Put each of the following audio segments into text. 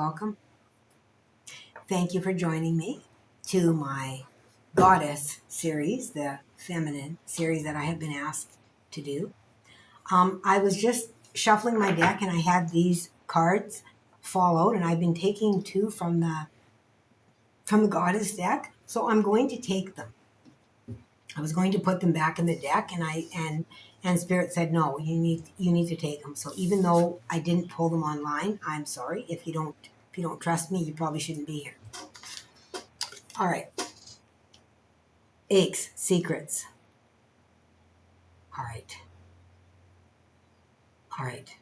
Welcome. Thank you for joining me to my Goddess series, the feminine series that I have been asked to do. I was just shuffling my deck and I had these cards fall out, and I've been taking two from the Goddess deck. So I'm going to take them. I was going to put them back in the deck, and Spirit said no, you need to take them. So even though I didn't pull them online, I'm sorry. If you don't trust me, you probably shouldn't be here. All right. Aches, secrets. All right. All right.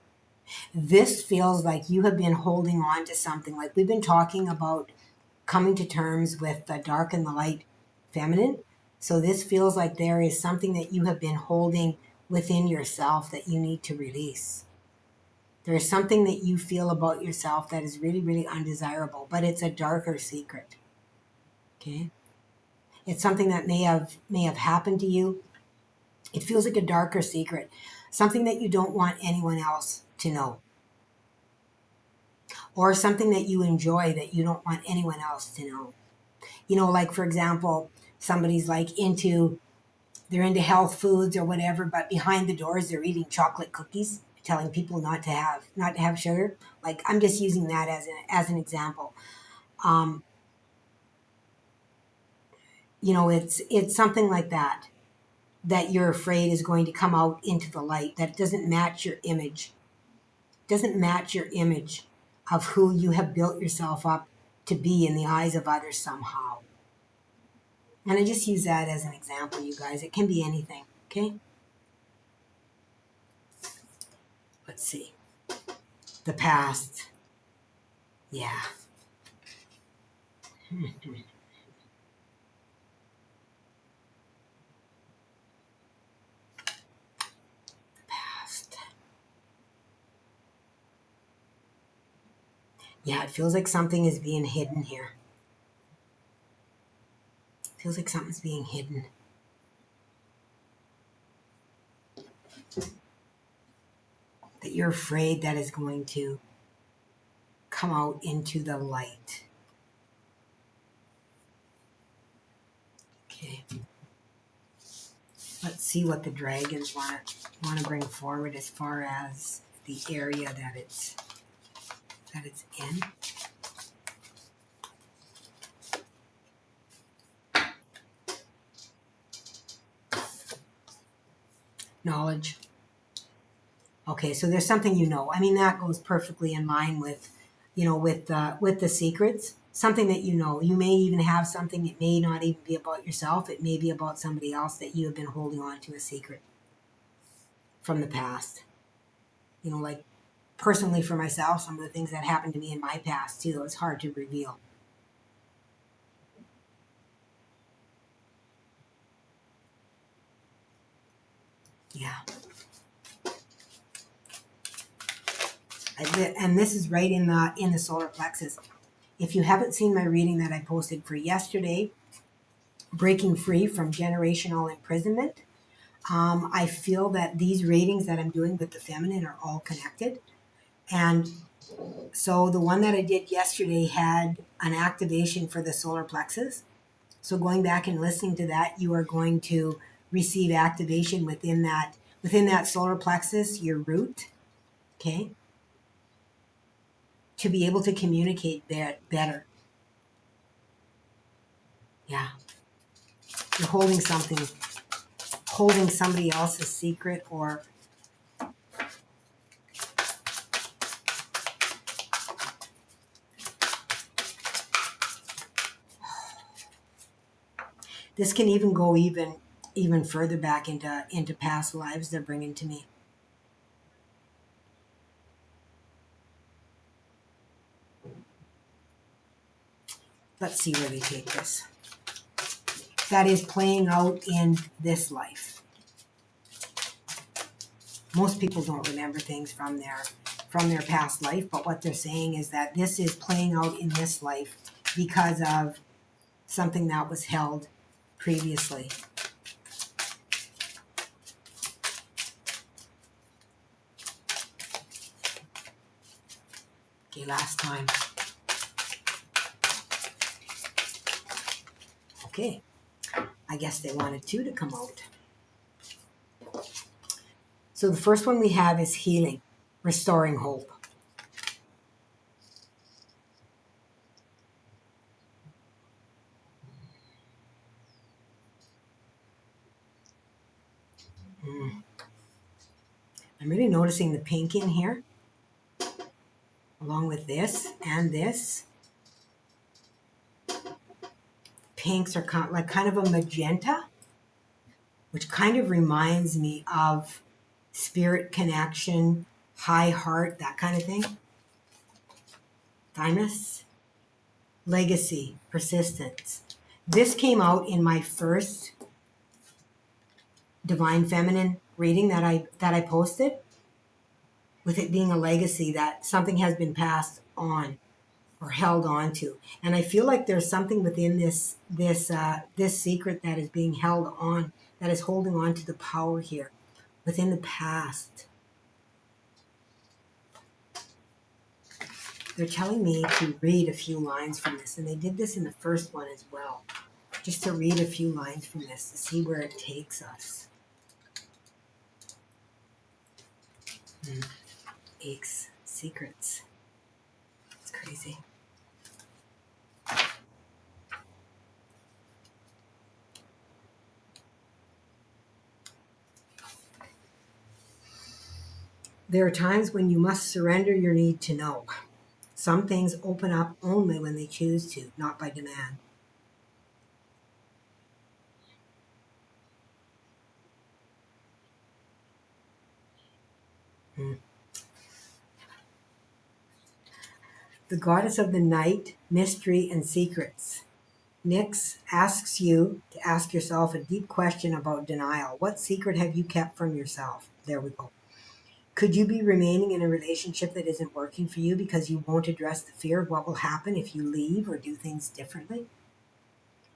This feels like you have been holding on to something. Like we've been talking about coming to terms with the dark and the light feminine. So this feels like there is something that you have been holding within yourself that you need to release. There is something that you feel about yourself that is really, really undesirable, but it's a darker secret. Okay? It's something that may have happened to you. It feels like a darker secret, something that you don't want anyone else to know, or something that you enjoy that you don't want anyone else to know. Like for example, somebody's like they're into health foods or whatever, but behind the doors they're eating chocolate cookies, telling people not to have sugar. Like I'm just using that as an example. Um, it's something like that you're afraid is going to come out into the light, that doesn't match your image. Doesn't match your image of who you have built yourself up to be in the eyes of others somehow. And I just use that as an example, you guys. It can be anything, okay? Let's see. The past. Yeah. Past. Yeah, it feels like something is being hidden here. It feels like something's being hidden. That you're afraid that is going to come out into the light. Okay. Let's see what the dragons want to bring forward as far as the area that it's in. Knowledge. Okay, so there's something you know. I mean, that goes perfectly in line with, with the secrets. Something that you know. You may even have something. It may not even be about yourself. It may be about somebody else that you have been holding on to a secret from the past. Like personally for myself, some of the things that happened to me in my past too, it's hard to reveal. Yeah. And this is right in the solar plexus. If you haven't seen my reading that I posted for yesterday, Breaking Free from Generational Imprisonment, I feel that these readings that I'm doing with the feminine are all connected. And so the one that I did yesterday had an activation for the solar plexus. So going back and listening to that, you are going to receive activation within that solar plexus, your root, okay? To be able to communicate better. Yeah. You're holding somebody else's secret, or this can even go even further back into past lives they're bringing to me. Let's see where they take this. That is playing out in this life. Most people don't remember things from their past life, but what they're saying is that this is playing out in this life because of something that was held previously. Okay, last time. Okay, I guess they wanted two to come out. So the first one we have is healing, restoring hope. Mm. I'm really noticing the pink in here, along with this and this. Pinks are kind of a magenta, which kind of reminds me of spirit connection, high heart, that kind of thing. Thymus, legacy, persistence. This came out in my first Divine Feminine reading that I posted, with it being a legacy that something has been passed on or held on to. And I feel like there's something within this secret that is being held on, that is holding on to the power here within the past. They're telling me to read a few lines from this, and they did this in the first one as well. Just to read a few lines from this to see where it takes us. Aches, secrets. It's crazy. There are times when you must surrender your need to know. Some things open up only when they choose to, not by demand. Hmm. The goddess of the night, mystery, and secrets. Nyx asks you to ask yourself a deep question about denial. What secret have you kept from yourself? There we go. Could you be remaining in a relationship that isn't working for you because you won't address the fear of what will happen if you leave or do things differently?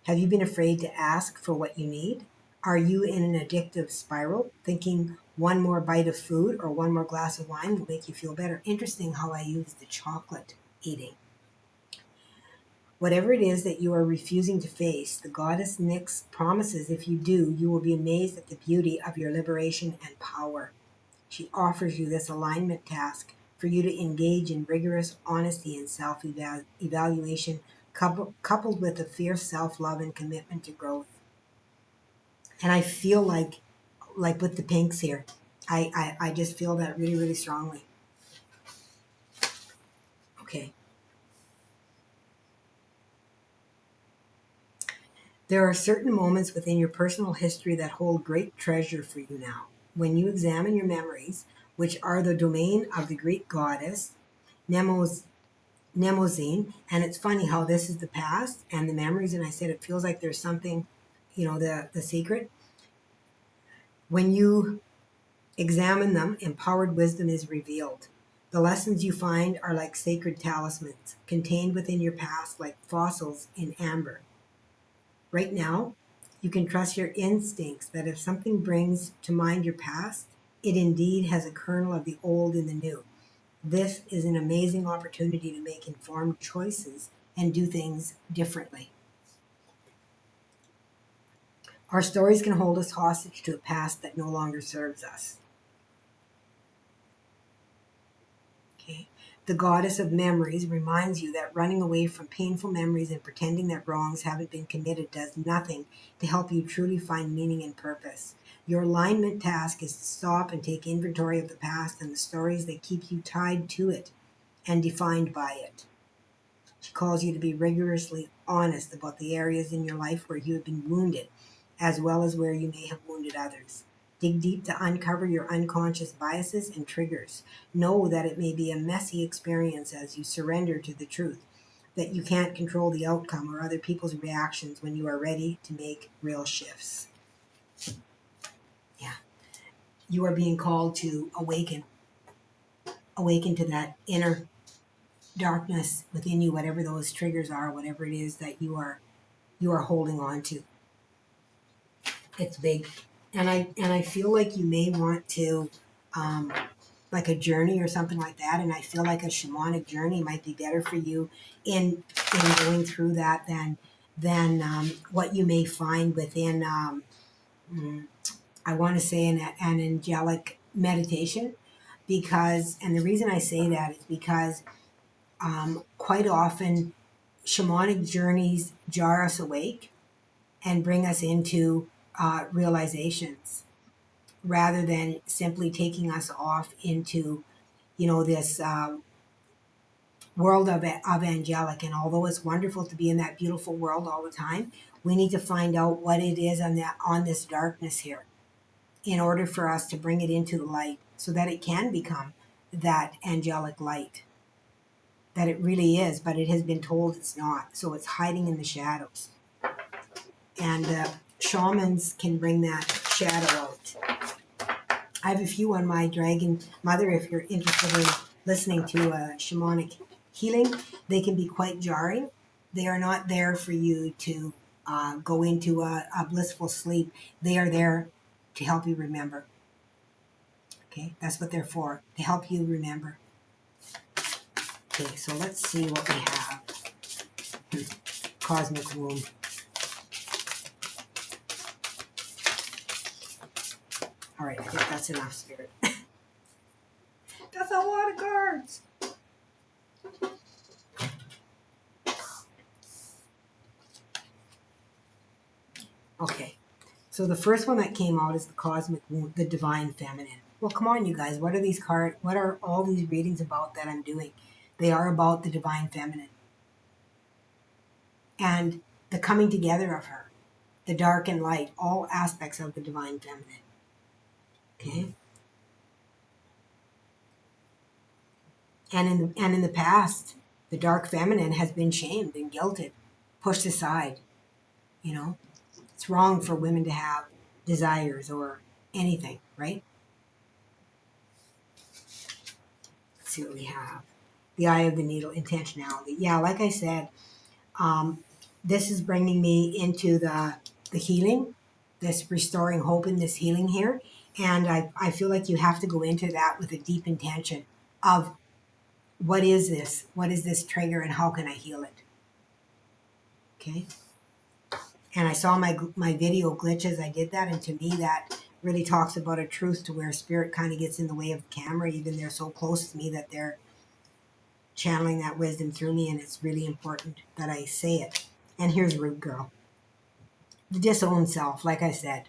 Have you been afraid to ask for what you need? Are you in an addictive spiral, thinking one more bite of food or one more glass of wine will make you feel better? Interesting how I use the chocolate eating. Whatever it is that you are refusing to face, the goddess Nyx promises if you do, you will be amazed at the beauty of your liberation and power. She offers you this alignment task for you to engage in rigorous honesty and self evaluation, coupled with a fierce self love and commitment to growth. And I feel like with the pinks here, I just feel that really, really strongly. Okay. There are certain moments within your personal history that hold great treasure for you now. When you examine your memories, which are the domain of the Greek goddess Nemos, Nemosine, and it's funny how this is the past and the memories, and I said it feels like there's something, the secret. When you examine them, empowered wisdom is revealed. The lessons you find are like sacred talismans, contained within your past like fossils in amber. Right now, you can trust your instincts that if something brings to mind your past, it indeed has a kernel of the old in the new. This is an amazing opportunity to make informed choices and do things differently. Our stories can hold us hostage to a past that no longer serves us. Okay. The goddess of memories reminds you that running away from painful memories and pretending that wrongs haven't been committed does nothing to help you truly find meaning and purpose. Your alignment task is to stop and take inventory of the past and the stories that keep you tied to it and defined by it. She calls you to be rigorously honest about the areas in your life where you have been wounded, as well as where you may have wounded others. Dig deep to uncover your unconscious biases and triggers. Know that it may be a messy experience as you surrender to the truth that you can't control the outcome or other people's reactions when you are ready to make real shifts. Yeah. You are being called to awaken to that inner darkness within you, whatever those triggers are, whatever it is that you are holding on to. It's big. And I feel like you may want to um, like a journey or something like that. And I feel like a shamanic journey might be better for you in going through that than what you may find within, I want to say, an angelic meditation. Because, and the reason I say that is because quite often shamanic journeys jar us awake and bring us into realizations rather than simply taking us off into, this world of angelic. And although it's wonderful to be in that beautiful world all the time, we need to find out what it is on this darkness here in order for us to bring it into the light so that it can become that angelic light that it really is, but it has been told it's not. So it's hiding in the shadows. And shamans can bring that shadow out. I have a few on my Dragon Mother. If you're interested in listening to shamanic healing, they can be quite jarring. They are not there for you to go into a blissful sleep. They are there to help you remember. Okay, that's what they're for, to help you remember. Okay, so let's see what we have. Cosmic womb. All right, I think that's enough, Spirit. That's a lot of cards. Okay, so the first one that came out is the Cosmic Womb, the Divine Feminine. Well, come on, you guys. What are these cards? What are all these readings about that I'm doing? They are about the Divine Feminine and the coming together of her, the dark and light, all aspects of the Divine Feminine. Okay. And in the past, the dark feminine has been shamed and guilted, pushed aside. It's wrong for women to have desires or anything, right? Let's see what we have. The Eye of the Needle, intentionality. Yeah, like I said, this is bringing me into the healing, this restoring hope in this healing here. And I feel like you have to go into that with a deep intention of what is this? What is this trigger and how can I heal it? Okay. And I saw my video glitches. I did that. And to me, that really talks about a truth to where spirit kind of gets in the way of the camera. Even they're so close to me that they're channeling that wisdom through me. And it's really important that I say it. And here's Root Girl. The disowned self, like I said.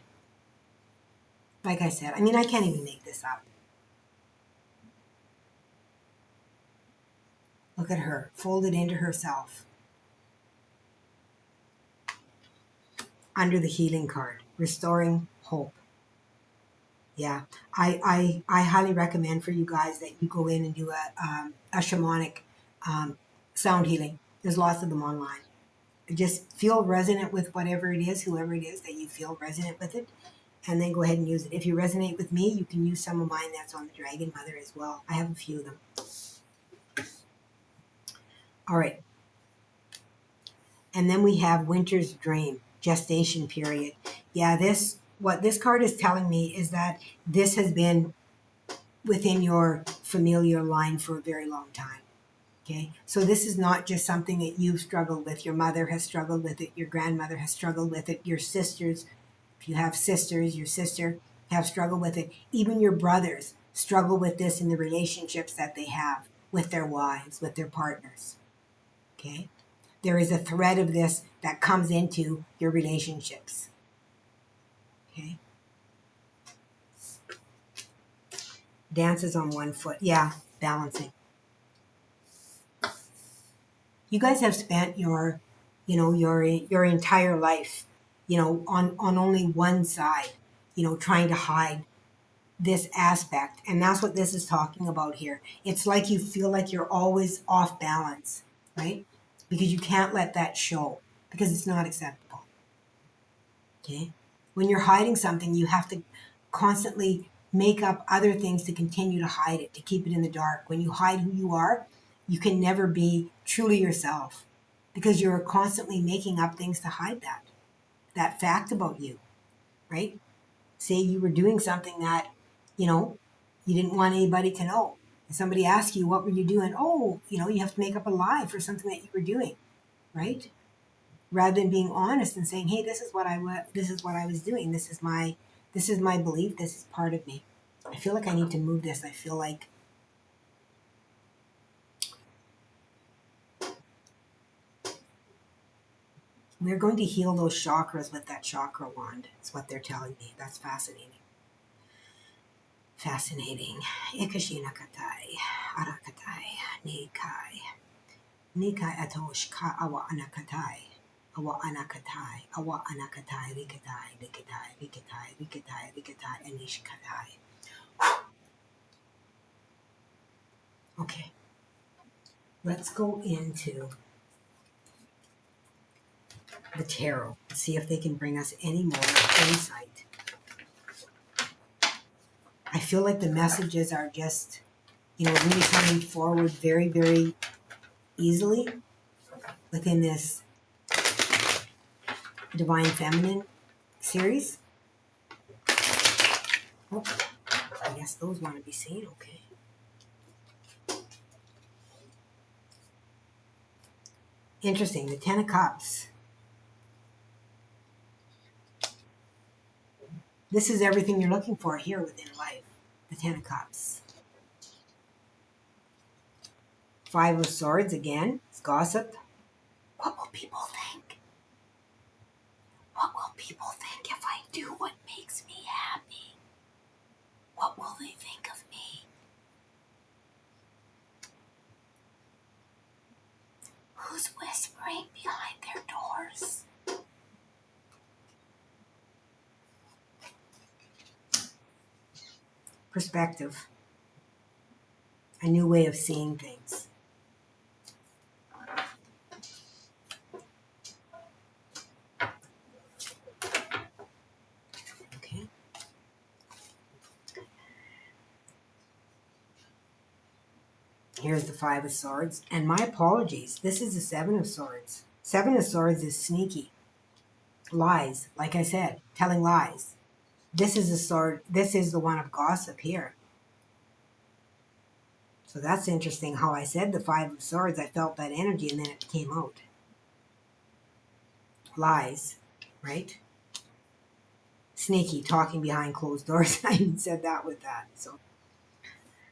I mean, I can't even make this up. Look at her, folded into herself. Under the healing card, restoring hope. Yeah, I highly recommend for you guys that you go in and do a shamanic sound healing. There's lots of them online. Just feel resonant with whatever it is, whoever it is that you feel resonant with it, and then go ahead and use it. If you resonate with me, you can use some of mine that's on the Dragon Mother as well. I have a few of them. All right. And then we have Winter's Dream, gestation period. Yeah, what this card is telling me is that this has been within your familiar line for a very long time. Okay, so this is not just something that you've struggled with. Your mother has struggled with it. Your grandmother has struggled with it. Your sisters, if you have sisters, your sister have struggled with it. Even your brothers struggle with this in the relationships that they have with their wives, with their partners. Okay, there is a thread of this that comes into your relationships. Okay, dances on one foot. Yeah, balancing. You guys have spent your entire life, on only one side, trying to hide this aspect. And that's what this is talking about here. It's like you feel like you're always off balance, right? Because you can't let that show because it's not acceptable. Okay. When you're hiding something, you have to constantly make up other things to continue to hide it, to keep it in the dark. When you hide who you are, you can never be truly yourself because you're constantly making up things to hide that fact about you, right? Say you were doing something that, you didn't want anybody to know. And somebody asks you, what were you doing? Oh, you have to make up a lie for something that you were doing, right? rather than being honest and saying, hey, this is what I was doing. This is my belief. This is part of me. I feel like I need to move this. I feel like we're going to heal those chakras with that chakra wand. It's what they're telling me. That's fascinating. Fascinating. Ikashina katai, arakatai, nikai. Nikai atosh ka awa anakatai. Awa anakatai, awa anakatai, rikatai, rikatai, rikatai, rikatai, rikatai, anishkatai. Okay. Let's go into the tarot. See if they can bring us any more insight. I feel like the messages are just, really coming forward very, very easily within this Divine Feminine series. Oh, I guess those want to be seen. Okay. Interesting. The Ten of Cups. This is everything you're looking for here within life. The Ten of Cups. Five of Swords again. It's gossip. What will people think? What will people think if I do what makes me happy? What will they think of me? Who's whispering behind their doors? Perspective. A new way of seeing things. Okay. Here's the Five of Swords. And my apologies. This is the Seven of Swords. Seven of Swords is sneaky. Lies. Like I said, telling lies. This is a sword. This is the one of gossip here. So that's interesting how I said the Five of Swords. I felt that energy and then it came out. Lies, right? Sneaky, talking behind closed doors. I even said that with that. So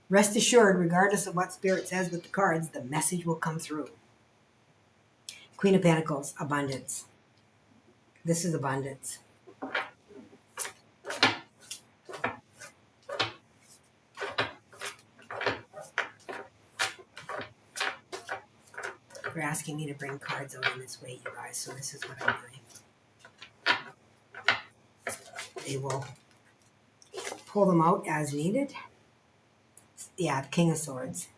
rest assured, regardless of what Spirit says with the cards, the message will come through. Queen of Pentacles, abundance. This is abundance. They're asking me to bring cards out in this way, you guys, so this is what I'm doing. They will pull them out as needed. Yeah, the King of Swords.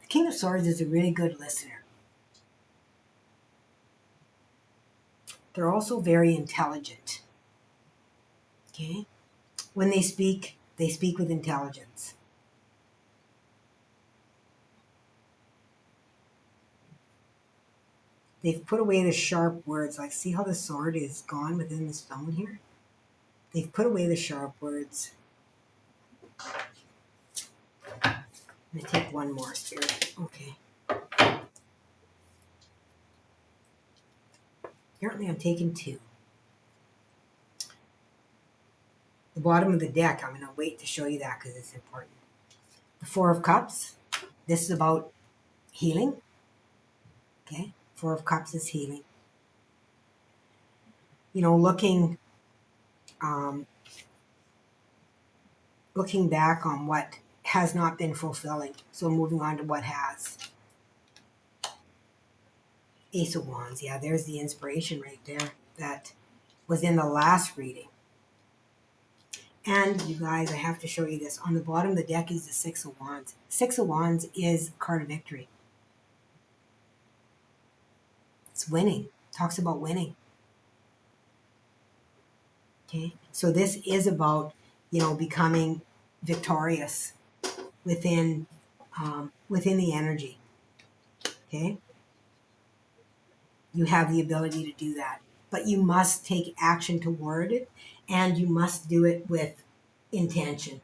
The King of Swords is a really good listener. They're also very intelligent. Okay? When they speak with intelligence. They've put away the sharp words. Like, see how the sword is gone within the stone here? They've put away the sharp words. I'm going to take one more, Spirit. Okay. Apparently I'm taking two. The bottom of the deck, I'm going to wait to show you that because it's important. The Four of Cups. This is about healing. Okay? Four of Cups is healing. Looking back on what has not been fulfilling. So moving on to what has. Ace of Wands. Yeah, there's the inspiration right there. That was in the last reading. And you guys, I have to show you this. On the bottom of the deck is the Six of Wands. Six of Wands is a card of victory. It's winning. Talks about winning. Okay. So this is about, becoming victorious within the energy. Okay. You have the ability to do that, but you must take action toward it, and you must do it with intention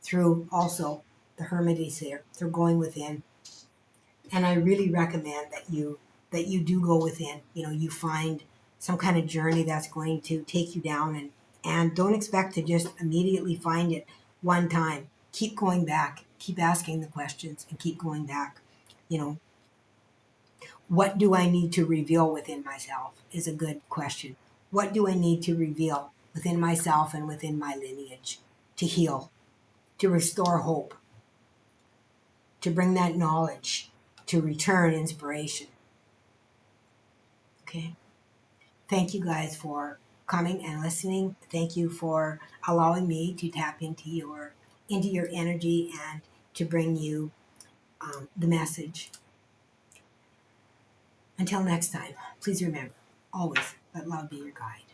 through also the Hermit is here. Through going within, And I really recommend that you do go within. You find some kind of journey that's going to take you down, and don't expect to just immediately find it one time. Keep going back, keep asking the questions, and keep going back. You know, what do I need to reveal within myself is a good question. What do I need to reveal within myself and within my lineage to heal, to restore hope, to bring that knowledge, to return inspiration? Okay. Thank you guys for coming and listening. Thank you for allowing me to tap into your energy and to bring you the message. Until next time, please remember, always let love be your guide.